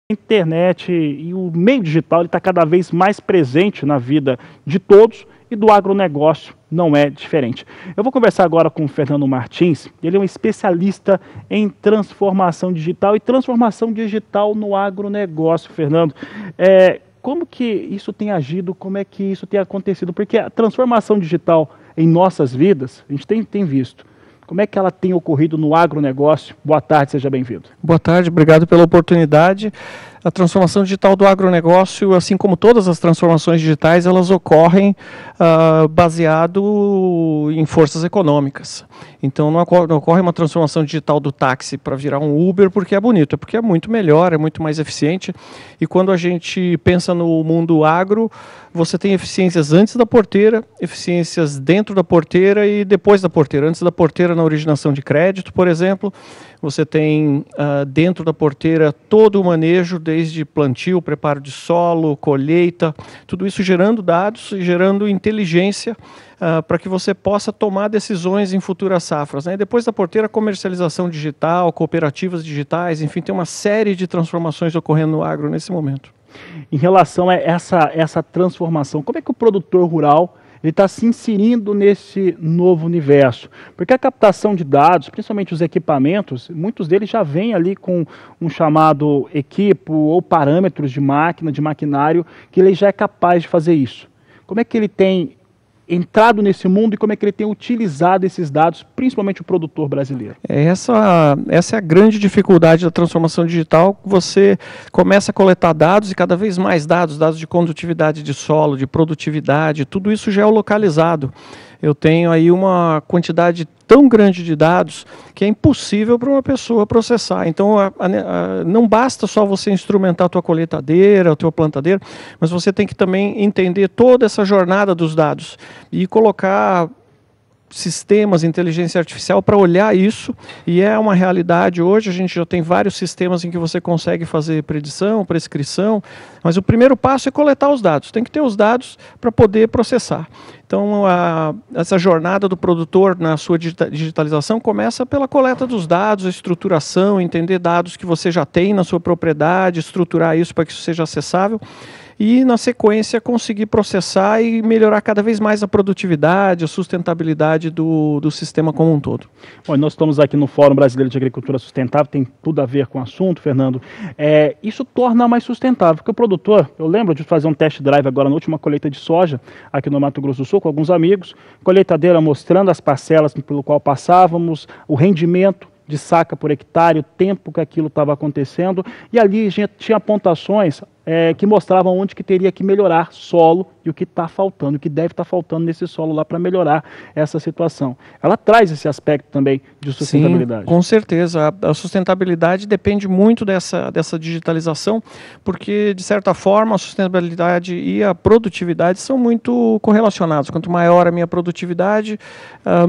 A internet e o meio digital está cada vez mais presente na vida de todos e do agronegócio não é diferente. Eu vou conversar agora com o Fernando Martins, ele é um especialista em transformação digital e transformação digital no agronegócio. Fernando, como que isso tem agido, como é que isso tem acontecido? Porque a transformação digital em nossas vidas, a gente tem visto. Como é que ela tem ocorrido no agronegócio? Boa tarde, seja bem-vindo. Boa tarde, obrigado pela oportunidade. A transformação digital do agronegócio, assim como todas as transformações digitais, elas ocorrem baseado em forças econômicas. Então não ocorre uma transformação digital do táxi para virar um Uber porque é bonito, é porque é muito melhor, é muito mais eficiente. E quando a gente pensa no mundo agro, você tem eficiências antes da porteira, eficiências dentro da porteira e depois da porteira. Antes da porteira na originação de crédito, por exemplo, você tem dentro da porteira todo o manejo, desde plantio, preparo de solo, colheita, tudo isso gerando dados e gerando inteligência para que você possa tomar decisões em futuras safras, né? E depois da porteira, comercialização digital, cooperativas digitais, enfim, tem uma série de transformações ocorrendo no agro nesse momento. Em relação a essa transformação, como é que o produtor rural está se inserindo nesse novo universo? Porque a captação de dados, principalmente os equipamentos, muitos deles já vêm ali com um chamado equipo ou parâmetros de máquina, de maquinário, que ele já é capaz de fazer isso. Como é que ele tem entrado nesse mundo e como é que ele tem utilizado esses dados, principalmente o produtor brasileiro? Essa é a grande dificuldade da transformação digital. Você começa a coletar dados e cada vez mais dados de condutividade de solo, de produtividade, tudo isso geolocalizado. Eu tenho aí uma quantidade tão grande de dados que é impossível para uma pessoa processar. Então, não basta só você instrumentar a tua colheitadeira, a tua plantadeira, mas você tem que também entender toda essa jornada dos dados e colocar sistemas de inteligência artificial para olhar isso, e é uma realidade hoje. A gente já tem vários sistemas em que você consegue fazer predição, prescrição, mas o primeiro passo é coletar os dados, tem que ter os dados para poder processar. Então, essa jornada do produtor na sua digitalização começa pela coleta dos dados, a estruturação, entender dados que você já tem na sua propriedade, estruturar isso para que isso seja acessável, e, na sequência, conseguir processar e melhorar cada vez mais a produtividade, a sustentabilidade do sistema como um todo. Bom, nós estamos aqui no Fórum Brasileiro de Agricultura Sustentável, tem tudo a ver com o assunto, Fernando. Isso torna mais sustentável, porque o produtor, eu lembro de fazer um test drive agora na última colheita de soja, aqui no Mato Grosso do Sul, com alguns amigos, colheitadeira mostrando as parcelas pelo qual passávamos, o rendimento de saca por hectare, o tempo que aquilo estava acontecendo, e ali a gente tinha apontações que mostravam onde que teria que melhorar solo e o que está faltando, o que deve estar faltando nesse solo lá para melhorar essa situação. Ela traz esse aspecto também de sustentabilidade. Sim, com certeza. A sustentabilidade depende muito dessa digitalização, porque, de certa forma, a sustentabilidade e a produtividade são muito correlacionados. Quanto maior a minha produtividade,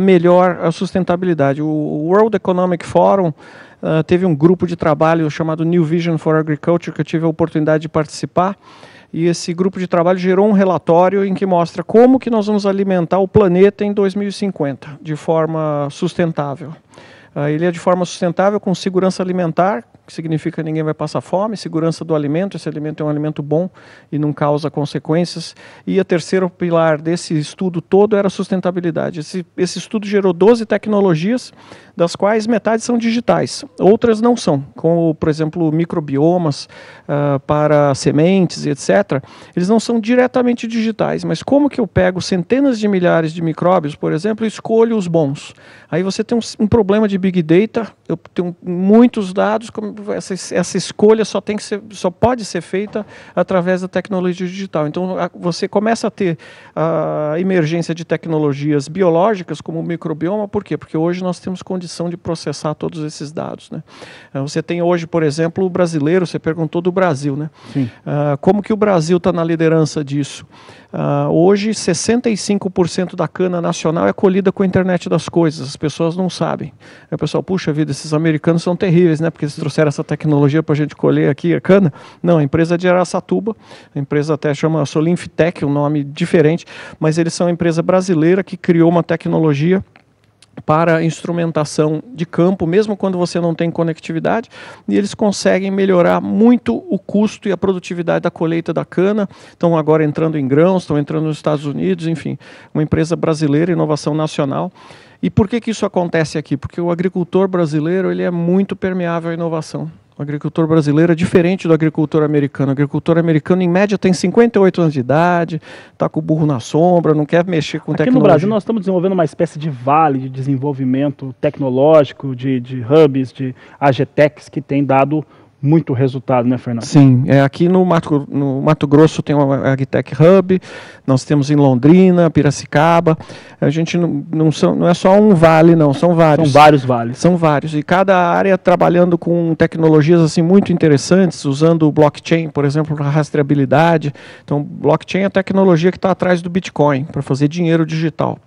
melhor a sustentabilidade. O World Economic Forum teve um grupo de trabalho chamado New Vision for Agriculture, que eu tive a oportunidade de participar, e esse grupo de trabalho gerou um relatório em que mostra como que nós vamos alimentar o planeta em 2050, de forma sustentável. Ele é de forma sustentável com segurança alimentar, que significa que ninguém vai passar fome, segurança do alimento, esse alimento é um alimento bom e não causa consequências. E a terceira pilar desse estudo todo era a sustentabilidade. Esse estudo gerou 12 tecnologias, das quais metade são digitais, outras não são, como, por exemplo, microbiomas para sementes, etc. Eles não são diretamente digitais, mas como que eu pego centenas de milhares de micróbios, por exemplo, e escolho os bons? Aí você tem um problema de Big Data, eu tenho muitos dados, essa escolha só pode ser feita através da tecnologia digital. Então, você começa a ter a emergência de tecnologias biológicas, como o microbioma. Por quê? Porque hoje nós temos condição de processar todos esses dados, né? Você tem hoje, por exemplo, o brasileiro, você perguntou do Brasil, né? Sim. Como que o Brasil está na liderança disso? Hoje, 65% da cana nacional é colhida com a internet das coisas, as pessoas não sabem. Aí o pessoal, puxa vida, esses americanos são terríveis, né? Porque eles trouxeram essa tecnologia para a gente colher aqui a cana. Não, a empresa é de Araçatuba, a empresa até chama Solinftec, um nome diferente, mas eles são uma empresa brasileira que criou uma tecnologia para instrumentação de campo, mesmo quando você não tem conectividade, e eles conseguem melhorar muito o custo e a produtividade da colheita da cana. Estão agora entrando em grãos, estão entrando nos Estados Unidos, enfim, uma empresa brasileira, inovação nacional. E por que isso acontece aqui? Porque o agricultor brasileiro ele é muito permeável à inovação. O agricultor brasileiro é diferente do agricultor americano. O agricultor americano, em média, tem 58 anos de idade, está com o burro na sombra, não quer mexer com tecnologia. Aqui no Brasil, nós estamos desenvolvendo uma espécie de vale de desenvolvimento tecnológico, de hubs, de AGTECs, que tem dado muito resultado, né, Fernando? Sim, aqui no Mato Grosso tem o AgTech Hub, nós temos em Londrina, Piracicaba. A gente não é só um vale, não, são vários. São vários vales. São vários, e cada área trabalhando com tecnologias assim, muito interessantes, usando o blockchain, por exemplo, para rastreabilidade. Então, blockchain é a tecnologia que está atrás do Bitcoin, para fazer dinheiro digital.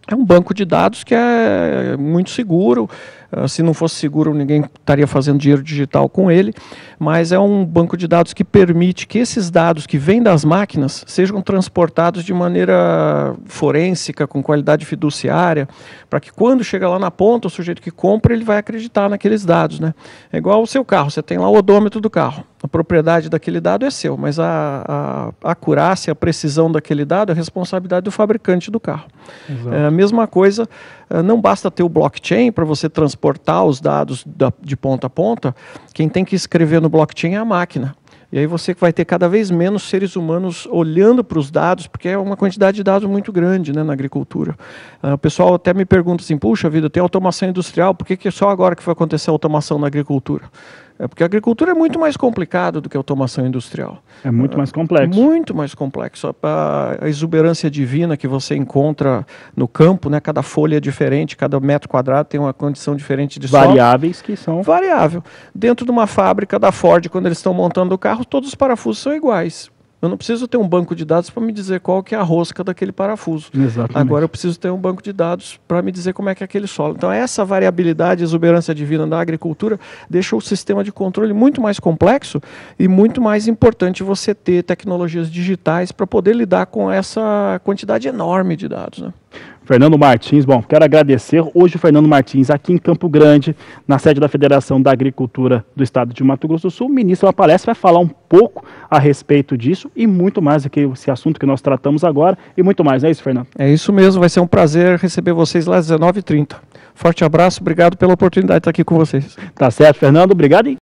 É um banco de dados que é muito seguro. Se não fosse seguro, ninguém estaria fazendo dinheiro digital com ele, mas é um banco de dados que permite que esses dados que vêm das máquinas sejam transportados de maneira forênsica, com qualidade fiduciária, para que quando chega lá na ponta, o sujeito que compra, ele vai acreditar naqueles dados, né? É igual o seu carro, você tem lá o odômetro do carro, a propriedade daquele dado é seu, mas a acurácia, a precisão daquele dado é responsabilidade do fabricante do carro. É a mesma coisa, não basta ter o blockchain para você transportar os dados de ponta a ponta, quem tem que escrever no blockchain é a máquina. E aí você vai ter cada vez menos seres humanos olhando para os dados, porque é uma quantidade de dados muito grande, né, na agricultura. O pessoal até me pergunta assim, puxa vida, tem automação industrial, por que é só agora que vai acontecer a automação na agricultura? É porque a agricultura é muito mais complicado do que a automação industrial. É muito mais complexo. Muito mais complexo. A exuberância divina que você encontra no campo, né? Cada folha é diferente, cada metro quadrado tem uma condição diferente de solo. Variáveis que são... Variável. Dentro de uma fábrica da Ford, quando eles estão montando o carro, todos os parafusos são iguais. Eu não preciso ter um banco de dados para me dizer qual que é a rosca daquele parafuso. Exatamente. Agora eu preciso ter um banco de dados para me dizer como é que é aquele solo. Então essa variabilidade, exuberância divina da agricultura deixa o sistema de controle muito mais complexo e muito mais importante você ter tecnologias digitais para poder lidar com essa quantidade enorme de dados, né? Fernando Martins, bom, quero agradecer. Hoje o Fernando Martins, aqui em Campo Grande, na sede da Federação da Agricultura do Estado de Mato Grosso do Sul, ministra uma palestra, vai falar um pouco a respeito disso e muito mais aqui, esse assunto que nós tratamos agora e muito mais, não é isso, Fernando? É isso mesmo, vai ser um prazer receber vocês lá às 19h30. Forte abraço, obrigado pela oportunidade de estar aqui com vocês. Tá certo, Fernando, obrigado.